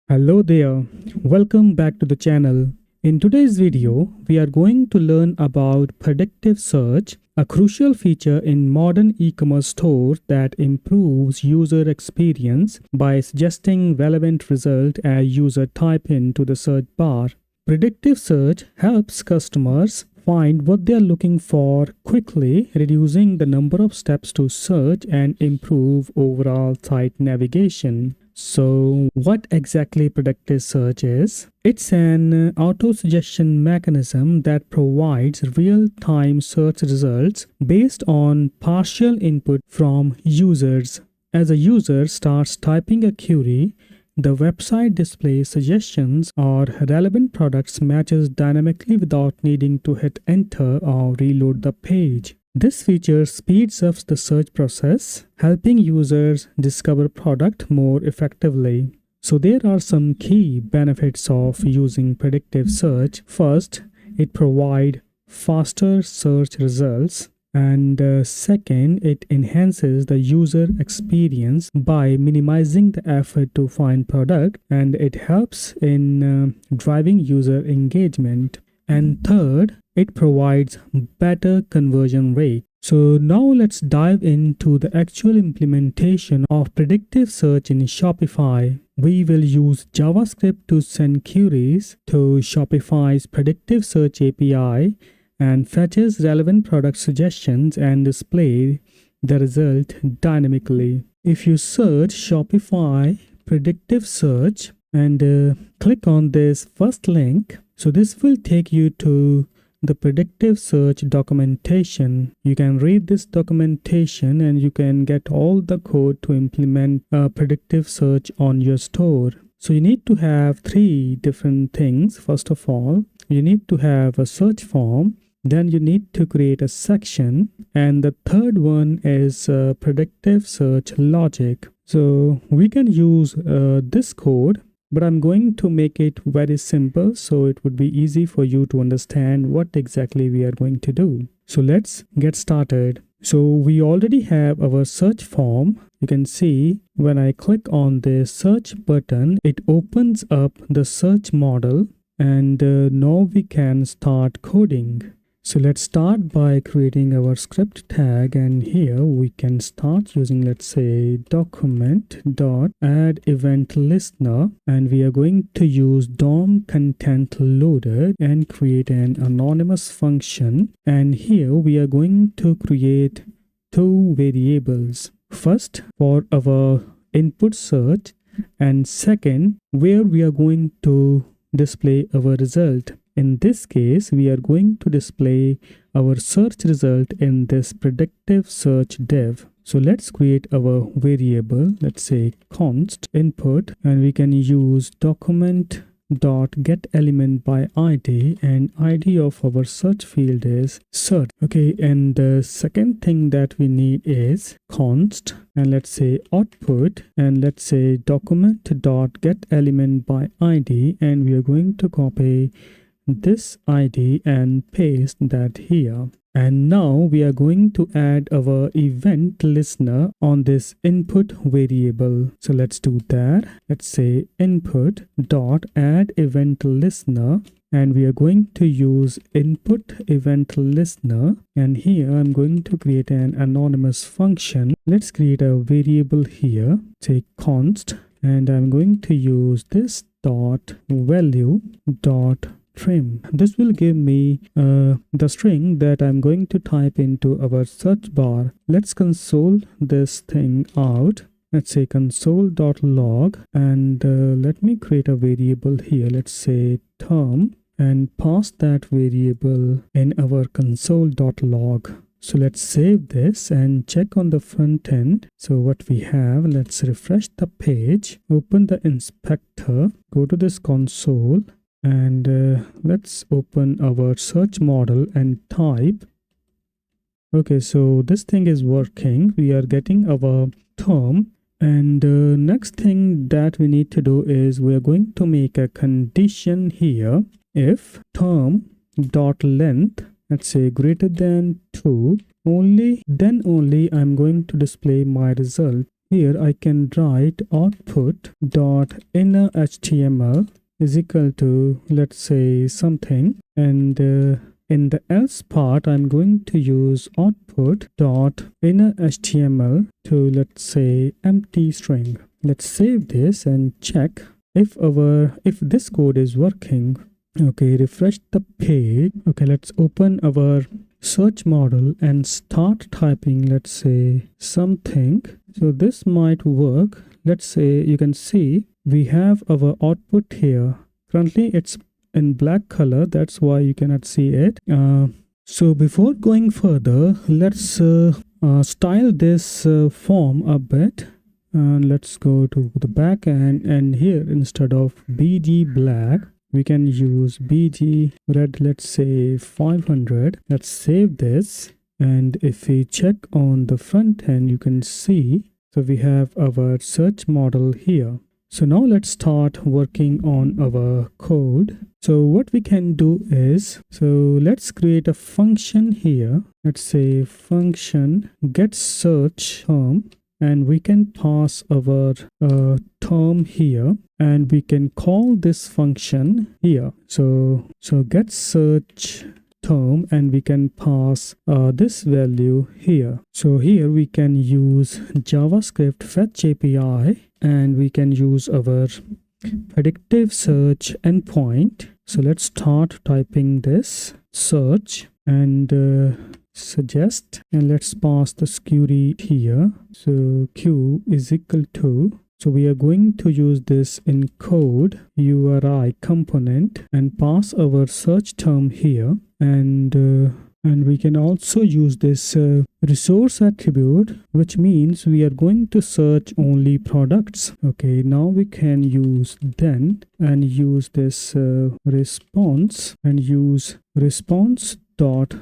Hello there, welcome back to the channel. In today's video, we are going to learn about predictive search, a crucial feature in modern e-commerce stores that improves user experience by suggesting relevant result as user type into the search bar. Predictive search helps customers find what they are looking for quickly, reducing the number of steps to search and improve overall site navigation. So, what exactly predictive search is? It's an auto-suggestion mechanism that provides real-time search results based on partial input from users. As a user starts typing a query, the website displays suggestions or relevant products matches dynamically without needing to hit enter or reload the page. This feature speeds up the search process, helping users discover product more effectively. So there are some key benefits of using predictive search. First, it provides faster search results. And second, it enhances the user experience by minimizing the effort to find product, and it helps in driving user engagement. And third, it provides better conversion rate. So now let's dive into the actual implementation of predictive search in Shopify. We will use JavaScript to send queries to Shopify's predictive search API and fetches relevant product suggestions and display the result dynamically. If you search Shopify predictive search and click on this first link, so this will take you to the predictive search documentation. You can read this documentation and you can get all the code to implement predictive search on your store. So you need to have three different things. First of all, you need to have a search form. Then you need to create a section, and the third one is predictive search logic. So we can use this code, but I'm going to make it very simple so it would be easy for you to understand what exactly we are going to do. So let's get started. So we already have our search form. You can see when I click on the search button, it opens up the search model, and now we can start coding. So let's start by creating our script tag, and here we can start using, let's say, document.add-event-listener, and we are going to use DOM content loaded and create an anonymous function. And here we are going to create two variables. First, for our input search, and second, where we are going to display our result. In this case, we are going to display our search result in this predictive search div. So let's create our variable, let's say const input, and we can use document.getElementById, and ID of our search field is search. Okay, and the second thing that we need is const, and let's say output, and let's say document.getElementById, and we are going to copy this ID and paste that here. And now we are going to add our event listener on this input variable. So let's do that. Let's say input dot add event listener, and we are going to use input event listener, and here I'm going to create an anonymous function. Let's create a variable here, say const, and I'm going to use this dot value dot trim. This will give me the string that I'm going to type into our search bar. Let's console this thing out. Let's say console.log, and let me create a variable here. Let's say term, and pass that variable in our console.log. So let's save this and check on the front end. So what we have, let's refresh the page, open the inspector, go to this console, and let's open our search model and type. Okay, so this thing is working. We are getting our term, and next thing that we need to do is we are going to make a condition here. If term dot length, let's say greater than 2, then only I'm going to display my result. here I can write output dot inner HTML is equal to, let's say, something, and in the else part I'm going to use output dot inner HTML to, let's say, empty string. Let's save this and check if this code is working. Okay, refresh the page. Okay, let's open our search model and start typing, let's say, something. So this might work. Let's say you can see we have our output here. Currently it's in black color, that's why you cannot see it. So before going further, let's style this form a bit. Let's go to the back end, and here instead of BG black we can use BG red, let's say 500. Let's save this, and if we check on the front end, you can see, so we have our search model here. So now let's start working on our code. So what we can do is, so let's create a function here. Let's say function get search term, and we can pass our term here, and we can call this function here. So get search term, and we can pass this value here. So here we can use JavaScript fetch API, and we can use our predictive search endpoint. So let's start typing this search and suggest, and let's pass the query here. So q is equal to, so we are going to use this in code URI component and pass our search term here, and we can also use this resource attribute, which means we are going to search only products. Okay, now we can use then and use this response, and use response dot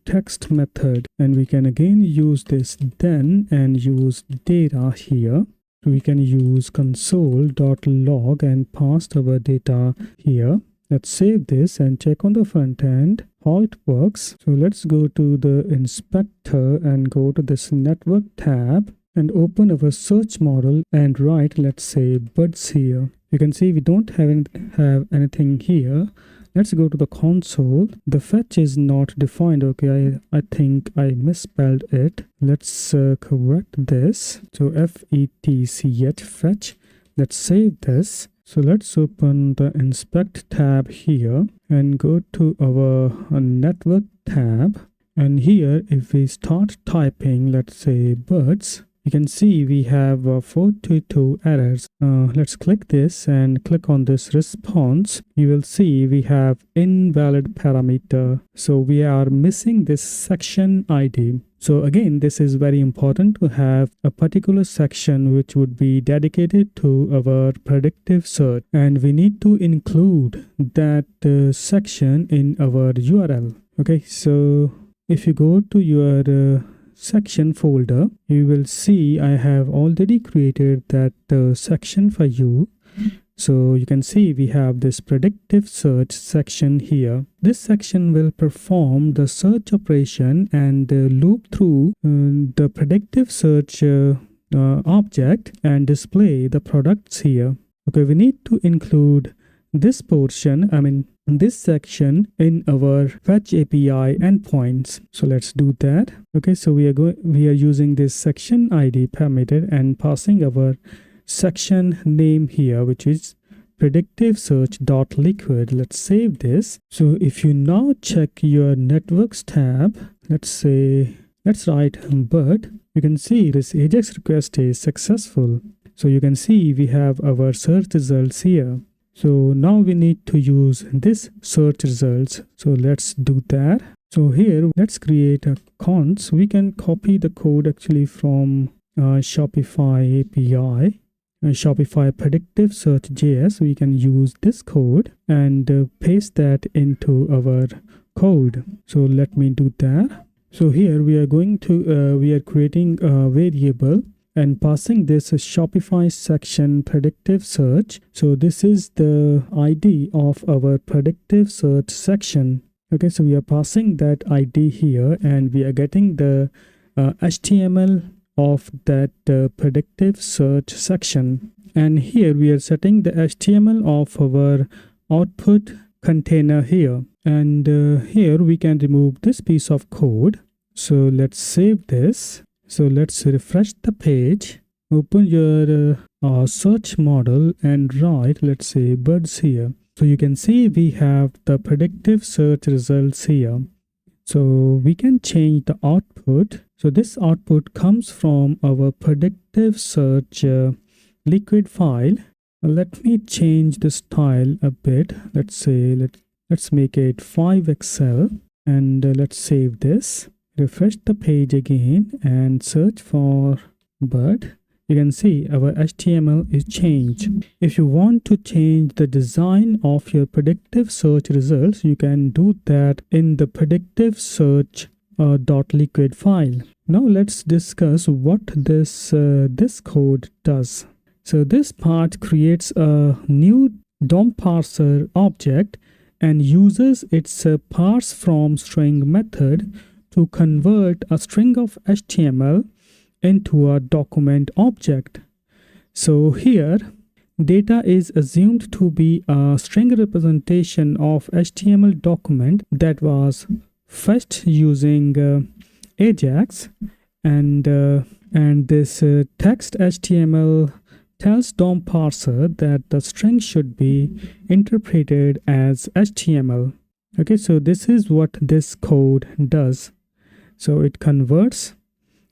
text method, and we can again use this then and use data here. We can use console.log and pass our data here. Let's save this and check on the front end how it works. So let's go to the inspector and go to this network tab and open our search model and write, let's say, buds here. You can see we don't have anything here. Let's go to the console. The fetch is not defined. Okay, I think I misspelled it. Let's correct this. So FETCH fetch. Let's save this. So let's open the inspect tab here and go to our network tab. And here, if we start typing, let's say, buds, you can see we have 422 errors. Let's click this and click on this response. You will see we have invalid parameter. So we are missing this section ID. So again, this is very important to have a particular section which would be dedicated to our predictive search. And we need to include that section in our URL. Okay, so if you go to your section folder, you will see I have already created that section for you. So you can see we have this predictive search section here. This section will perform the search operation and loop through the predictive search object and display the products here. Okay, we need to include this portion, this section in our fetch API endpoints. So let's do that. Okay, so we are using this section ID parameter and passing our section name here, which is predictive search dot liquid. Let's save this. So if you now check your networks tab, let's write but, you can see this AJAX request is successful. So you can see we have our search results here. So now we need to use this search results. So let's do that. So here, let's create a cons. We can copy the code actually from Shopify API, Shopify Predictive Search JS. We can use this code and paste that into our code. So let me do that. So here we are creating a variable and passing this Shopify section predictive search. So this is the ID of our predictive search section. Okay, so we are passing that ID here, and we are getting the HTML of that predictive search section. And here we are setting the HTML of our output container here. And here we can remove this piece of code. So let's save this. So let's refresh the page. Open your search model and write, let's say, birds here. So you can see we have the predictive search results here. So we can change the output. So this output comes from our predictive search liquid file. Let me change the style a bit. Let's say let's make it 5XL, and let's save this. Refresh the page again and search for bird. You can see our HTML is changed. If you want to change the design of your predictive search results, you can do that in the predictive search .liquid file. Now let's discuss what this code does. So this part creates a new DOM parser object and uses its parse from string method to convert a string of HTML into a document object. So here data is assumed to be a string representation of HTML document that was fetched using Ajax, and this text HTML tells DOM parser that the string should be interpreted as HTML. Okay, so this is what this code does. So it converts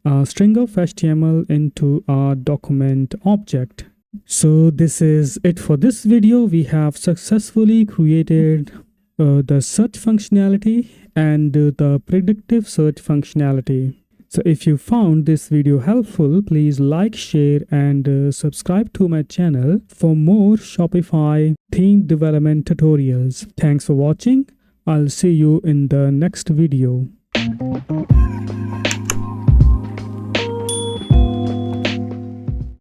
a string of HTML into a document object. So this is it for this video. We have successfully created the search functionality and the predictive search functionality. So if you found this video helpful, please like, share, and subscribe to my channel for more Shopify theme development tutorials. Thanks for watching. I'll see you in the next video.